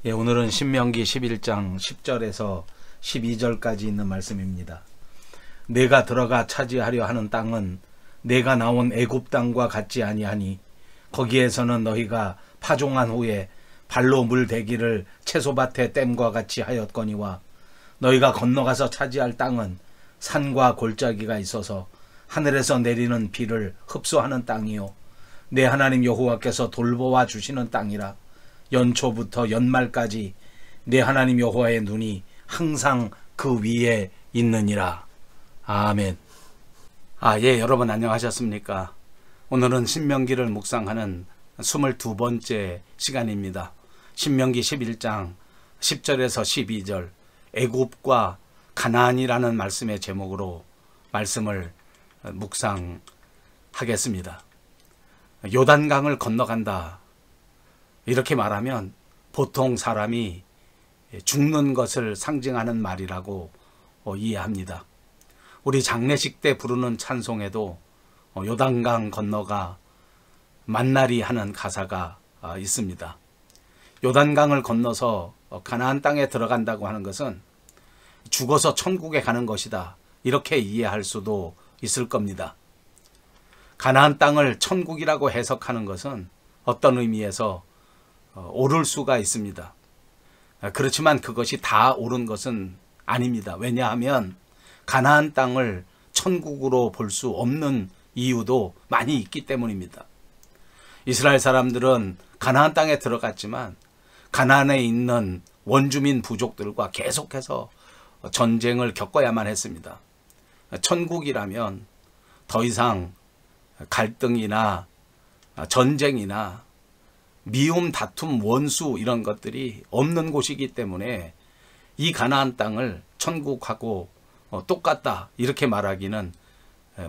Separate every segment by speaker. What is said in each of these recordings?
Speaker 1: 예, 오늘은 신명기 11장 10절에서 12절까지 있는 말씀입니다. 내가 들어가 차지하려 하는 땅은 내가 나온 애굽 땅과 같지 아니하니 거기에서는 너희가 파종한 후에 발로 물 대기를 채소밭의 댐과 같이 하였거니와 너희가 건너가서 차지할 땅은 산과 골짜기가 있어서 하늘에서 내리는 비를 흡수하는 땅이요 내 하나님 여호와께서 돌보아 주시는 땅이라. 연초부터 연말까지 내 하나님 여호와의 눈이 항상 그 위에 있느니라. 아멘. 예, 여러분 안녕하셨습니까? 오늘은 신명기를 묵상하는 22번째 시간입니다. 신명기 11장 10절에서 12절 애굽과 가나안이라는 말씀의 제목으로 말씀을 묵상하겠습니다. 요단강을 건너간다, 이렇게 말하면 보통 사람이 죽는 것을 상징하는 말이라고 이해합니다. 우리 장례식 때 부르는 찬송에도 요단강 건너가 만나리 하는 가사가 있습니다. 요단강을 건너서 가나안 땅에 들어간다고 하는 것은 죽어서 천국에 가는 것이다, 이렇게 이해할 수도 있을 겁니다. 가나안 땅을 천국이라고 해석하는 것은 어떤 의미에서 옳을 수가 있습니다. 그렇지만 그것이 다 옳은 것은 아닙니다. 왜냐하면 가나안 땅을 천국으로 볼 수 없는 이유도 많이 있기 때문입니다. 이스라엘 사람들은 가나안 땅에 들어갔지만 가나안에 있는 원주민 부족들과 계속해서 전쟁을 겪어야만 했습니다. 천국이라면 더 이상 갈등이나 전쟁이나 미움, 다툼, 원수 이런 것들이 없는 곳이기 때문에 이 가나안 땅을 천국하고 똑같다, 이렇게 말하기는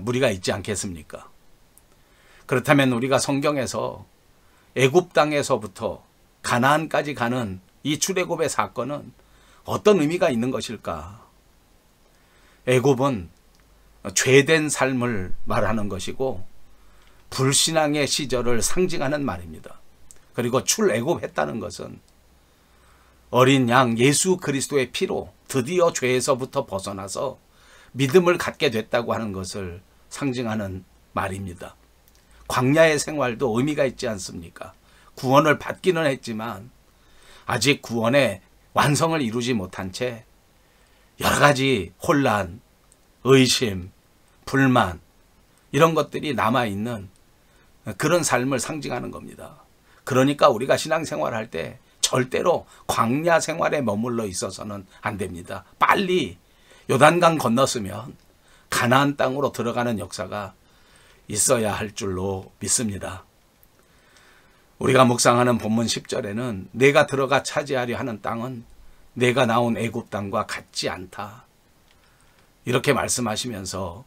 Speaker 1: 무리가 있지 않겠습니까? 그렇다면 우리가 성경에서 애굽 땅에서부터 가나안까지 가는 이 출애굽의 사건은 어떤 의미가 있는 것일까? 애굽은 죄된 삶을 말하는 것이고 불신앙의 시절을 상징하는 말입니다. 그리고 출애굽했다는 것은 어린 양 예수 그리스도의 피로 드디어 죄에서부터 벗어나서 믿음을 갖게 됐다고 하는 것을 상징하는 말입니다. 광야의 생활도 의미가 있지 않습니까? 구원을 받기는 했지만 아직 구원의 완성을 이루지 못한 채 여러 가지 혼란, 의심, 불만 이런 것들이 남아있는 그런 삶을 상징하는 겁니다. 그러니까 우리가 신앙생활할 때 절대로 광야 생활에 머물러 있어서는 안 됩니다. 빨리 요단강 건넜으면 가나안 땅으로 들어가는 역사가 있어야 할 줄로 믿습니다. 우리가 묵상하는 본문 10절에는 내가 들어가 차지하려 하는 땅은 내가 나온 애굽 땅과 같지 않다, 이렇게 말씀하시면서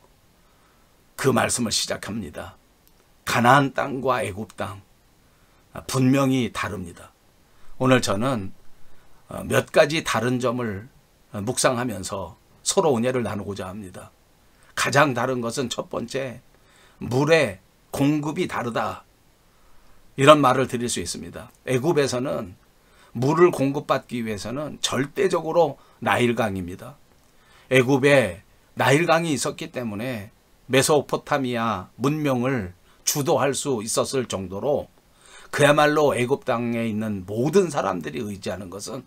Speaker 1: 그 말씀을 시작합니다. 가나안 땅과 애굽 땅 분명히 다릅니다. 오늘 저는 몇 가지 다른 점을 묵상하면서 서로 은혜를 나누고자 합니다. 가장 다른 것은 첫 번째, 물의 공급이 다르다, 이런 말을 드릴 수 있습니다. 애굽에서는 물을 공급받기 위해서는 절대적으로 나일강입니다. 애굽에 나일강이 있었기 때문에 메소포타미아 문명을 주도할 수 있었을 정도로 그야말로 애굽 땅에 있는 모든 사람들이 의지하는 것은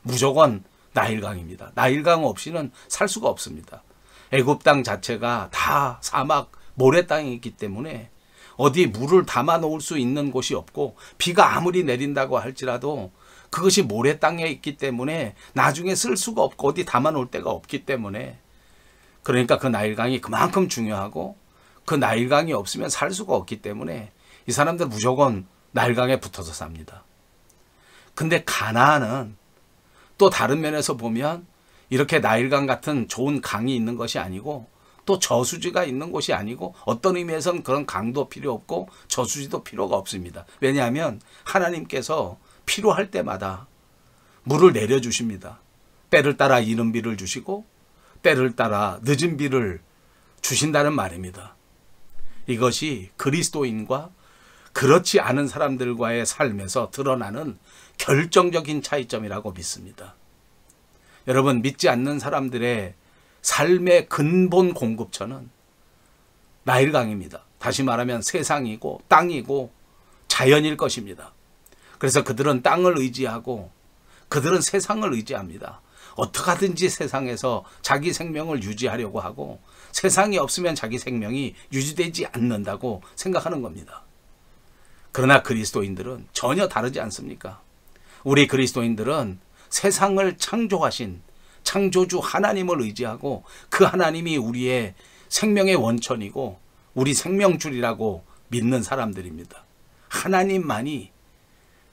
Speaker 1: 무조건 나일강입니다. 나일강 없이는 살 수가 없습니다. 애굽 땅 자체가 다 사막, 모래 땅이 있기 때문에 어디 물을 담아 놓을 수 있는 곳이 없고 비가 아무리 내린다고 할지라도 그것이 모래 땅에 있기 때문에 나중에 쓸 수가 없고 어디 담아 놓을 데가 없기 때문에, 그러니까 그 나일강이 그만큼 중요하고 그 나일강이 없으면 살 수가 없기 때문에 이 사람들 무조건 나일강에 붙어서 삽니다. 근데 가나안은 또 다른 면에서 보면 이렇게 나일강 같은 좋은 강이 있는 것이 아니고 또 저수지가 있는 곳이 아니고 어떤 의미에서는 그런 강도 필요 없고 저수지도 필요가 없습니다. 왜냐하면 하나님께서 필요할 때마다 물을 내려주십니다. 때를 따라 이른 비를 주시고 때를 따라 늦은 비를 주신다는 말입니다. 이것이 그리스도인과 그렇지 않은 사람들과의 삶에서 드러나는 결정적인 차이점이라고 믿습니다. 여러분, 믿지 않는 사람들의 삶의 근본 공급처는 나일강입니다. 다시 말하면 세상이고 땅이고 자연일 것입니다. 그래서 그들은 땅을 의지하고 그들은 세상을 의지합니다. 어떻게 하든지 세상에서 자기 생명을 유지하려고 하고 세상이 없으면 자기 생명이 유지되지 않는다고 생각하는 겁니다. 그러나 그리스도인들은 전혀 다르지 않습니까? 우리 그리스도인들은 세상을 창조하신 창조주 하나님을 의지하고 그 하나님이 우리의 생명의 원천이고 우리 생명줄이라고 믿는 사람들입니다. 하나님만이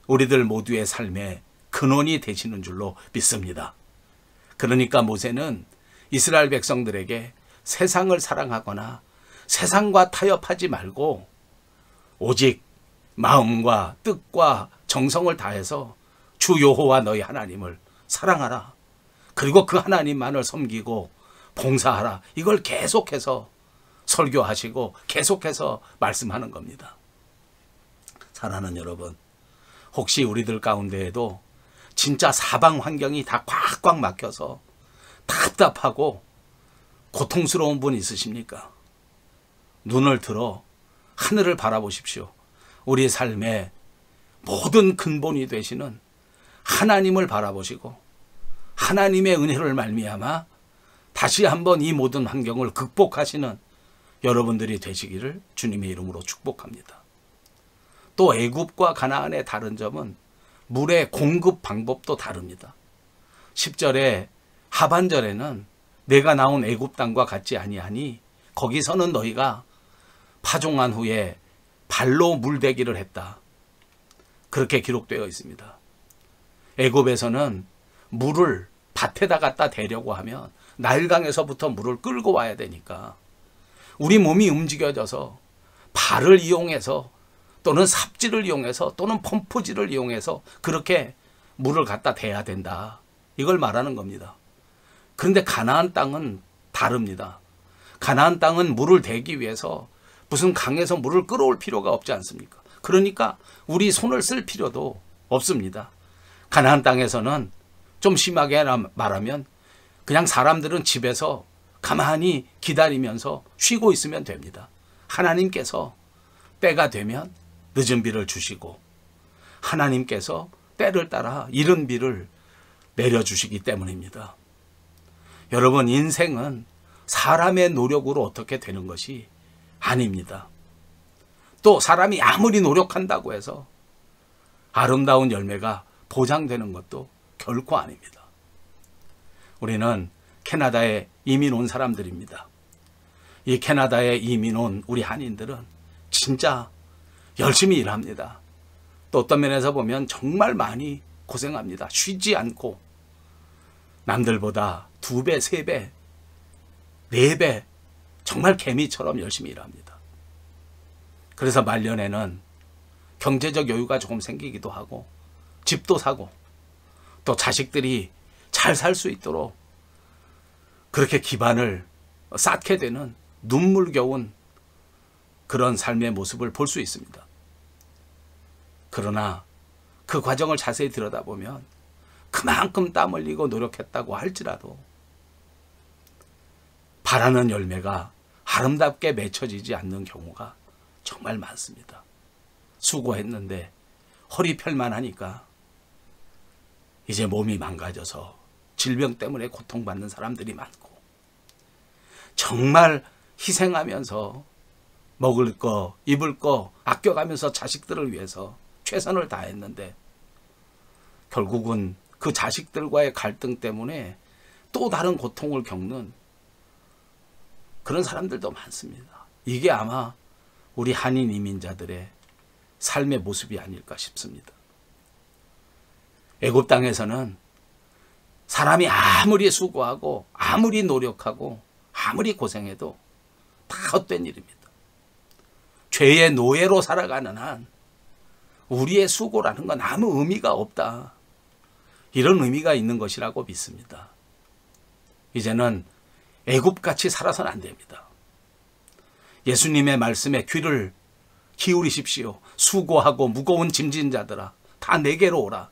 Speaker 1: 우리들 모두의 삶의 근원이 되시는 줄로 믿습니다. 그러니까 모세는 이스라엘 백성들에게 세상을 사랑하거나 세상과 타협하지 말고 오직 마음과 뜻과 정성을 다해서 주 여호와 너희 하나님을 사랑하라. 그리고 그 하나님만을 섬기고 봉사하라. 이걸 계속해서 설교하시고 계속해서 말씀하는 겁니다. 사랑하는 여러분, 혹시 우리들 가운데에도 진짜 사방 환경이 다 꽉꽉 막혀서 답답하고 고통스러운 분 있으십니까? 눈을 들어 하늘을 바라보십시오. 우리 삶의 모든 근본이 되시는 하나님을 바라보시고 하나님의 은혜를 말미암아 다시 한번 이 모든 환경을 극복하시는 여러분들이 되시기를 주님의 이름으로 축복합니다. 또 애굽과 가나안의 다른 점은 물의 공급 방법도 다릅니다. 10절에 하반절에는 내가 나온 애굽 땅과 같지 아니하니 거기서는 너희가 파종한 후에 발로 물대기를 했다. 그렇게 기록되어 있습니다. 애굽에서는 물을 밭에다 갖다 대려고 하면 나일강에서부터 물을 끌고 와야 되니까 우리 몸이 움직여져서 발을 이용해서 또는 삽질을 이용해서 또는 펌프질을 이용해서 그렇게 물을 갖다 대야 된다. 이걸 말하는 겁니다. 그런데 가나안 땅은 다릅니다. 가나안 땅은 물을 대기 위해서 무슨 강에서 물을 끌어올 필요가 없지 않습니까? 그러니까 우리 손을 쓸 필요도 없습니다. 가나안 땅에서는 좀 심하게 말하면 그냥 사람들은 집에서 가만히 기다리면서 쉬고 있으면 됩니다. 하나님께서 때가 되면 늦은 비를 주시고 하나님께서 때를 따라 이른 비를 내려주시기 때문입니다. 여러분, 인생은 사람의 노력으로 어떻게 되는 것이 아닙니다. 또 사람이 아무리 노력한다고 해서 아름다운 열매가 보장되는 것도 결코 아닙니다. 우리는 캐나다에 이민 온 사람들입니다. 이 캐나다에 이민 온 우리 한인들은 진짜 열심히 일합니다. 또 어떤 면에서 보면 정말 많이 고생합니다. 쉬지 않고 남들보다 2배, 3배, 4배 정말 개미처럼 열심히 일합니다. 그래서 말년에는 경제적 여유가 조금 생기기도 하고 집도 사고 또 자식들이 잘 살 수 있도록 그렇게 기반을 쌓게 되는 눈물겨운 그런 삶의 모습을 볼 수 있습니다. 그러나 그 과정을 자세히 들여다보면 그만큼 땀 흘리고 노력했다고 할지라도 바라는 열매가 아름답게 맺혀지지 않는 경우가 정말 많습니다. 수고했는데 허리 펼만 하니까 이제 몸이 망가져서 질병 때문에 고통받는 사람들이 많고 정말 희생하면서 먹을 거, 입을 거 아껴가면서 자식들을 위해서 최선을 다했는데 결국은 그 자식들과의 갈등 때문에 또 다른 고통을 겪는 그런 사람들도 많습니다. 이게 아마 우리 한인 이민자들의 삶의 모습이 아닐까 싶습니다. 애굽 땅에서는 사람이 아무리 수고하고 아무리 노력하고 아무리 고생해도 다 헛된 일입니다. 죄의 노예로 살아가는 한 우리의 수고라는 건 아무 의미가 없다. 이런 의미가 있는 것이라고 믿습니다. 이제는 애굽같이 살아서는 안 됩니다. 예수님의 말씀에 귀를 기울이십시오. 수고하고 무거운 짐진 자들아 다 내게로 오라.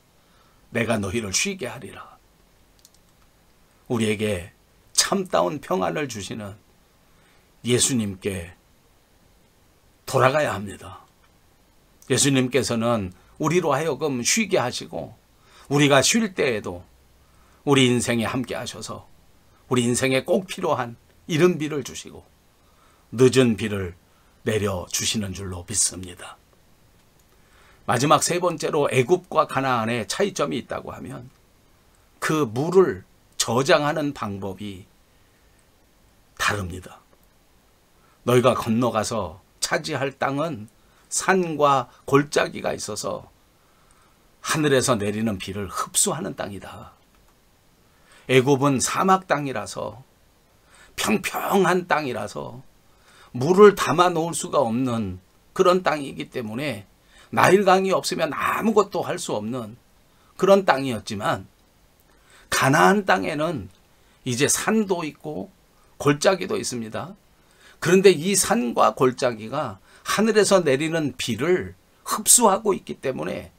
Speaker 1: 내가 너희를 쉬게 하리라. 우리에게 참다운 평안을 주시는 예수님께 돌아가야 합니다. 예수님께서는 우리로 하여금 쉬게 하시고 우리가 쉴 때에도 우리 인생에 함께 하셔서 우리 인생에 꼭 필요한 이른 비를 주시고 늦은 비를 내려주시는 줄로 믿습니다. 마지막 세 번째로 애굽과 가나안의 차이점이 있다고 하면 그 물을 저장하는 방법이 다릅니다. 너희가 건너가서 차지할 땅은 산과 골짜기가 있어서 하늘에서 내리는 비를 흡수하는 땅이다. 애굽은 사막 땅이라서 평평한 땅이라서 물을 담아 놓을 수가 없는 그런 땅이기 때문에 나일강이 없으면 아무것도 할 수 없는 그런 땅이었지만 가나안 땅에는 이제 산도 있고 골짜기도 있습니다. 그런데 이 산과 골짜기가 하늘에서 내리는 비를 흡수하고 있기 때문에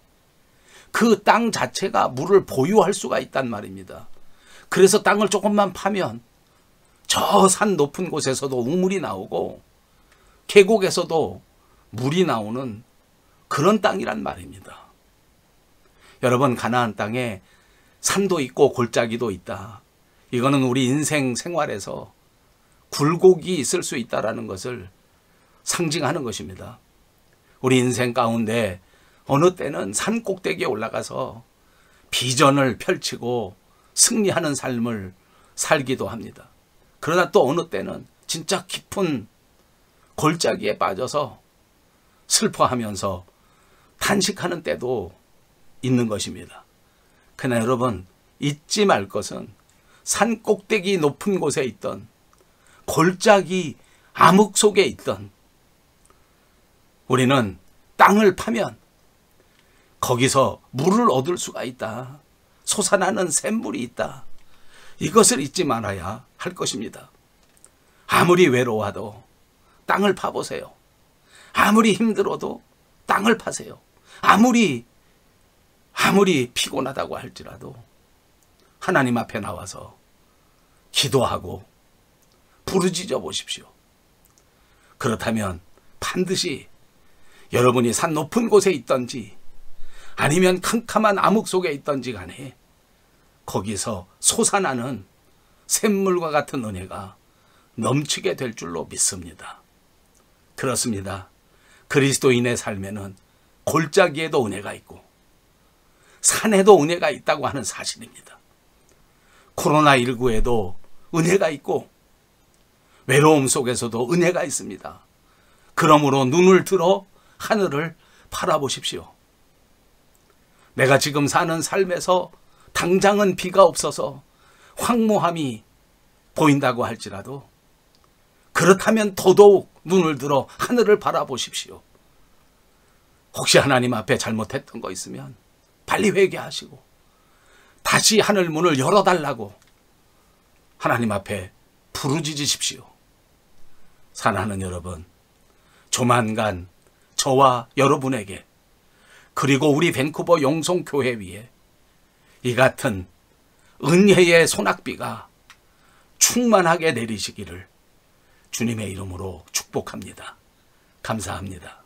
Speaker 1: 그 땅 자체가 물을 보유할 수가 있단 말입니다. 그래서 땅을 조금만 파면 저 산 높은 곳에서도 우물이 나오고 계곡에서도 물이 나오는 그런 땅이란 말입니다. 여러분, 가나안 땅에 산도 있고 골짜기도 있다. 이거는 우리 인생 생활에서 굴곡이 있을 수 있다는 것을 상징하는 것입니다. 우리 인생 가운데 어느 때는 산 꼭대기에 올라가서 비전을 펼치고 승리하는 삶을 살기도 합니다. 그러나 또 어느 때는 진짜 깊은 골짜기에 빠져서 슬퍼하면서 탄식하는 때도 있는 것입니다. 그러나 여러분, 잊지 말 것은 산 꼭대기 높은 곳에 있던 골짜기 암흑 속에 있던 우리는 땅을 파면 거기서 물을 얻을 수가 있다. 솟아나는 샘물이 있다. 이것을 잊지 말아야 할 것입니다. 아무리 외로워도 땅을 파보세요. 아무리 힘들어도 땅을 파세요. 아무리 피곤하다고 할지라도 하나님 앞에 나와서 기도하고 부르짖어 보십시오. 그렇다면 반드시 여러분이 산 높은 곳에 있든지 아니면 캄캄한 암흑 속에 있든지 간에 거기서 솟아나는 샘물과 같은 은혜가 넘치게 될 줄로 믿습니다. 그렇습니다. 그리스도인의 삶에는 골짜기에도 은혜가 있고 산에도 은혜가 있다고 하는 사실입니다. 코로나19에도 은혜가 있고 외로움 속에서도 은혜가 있습니다. 그러므로 눈을 들어 하늘을 바라보십시오. 내가 지금 사는 삶에서 당장은 비가 없어서 황무함이 보인다고 할지라도 그렇다면 더더욱 눈을 들어 하늘을 바라보십시오. 혹시 하나님 앞에 잘못했던 거 있으면 빨리 회개하시고 다시 하늘 문을 열어달라고 하나님 앞에 부르짖으십시오. 사랑하는 여러분, 조만간 저와 여러분에게 그리고 우리 밴쿠버 영성교회 위에 이 같은 은혜의 소낙비가 충만하게 내리시기를 주님의 이름으로 축복합니다. 감사합니다.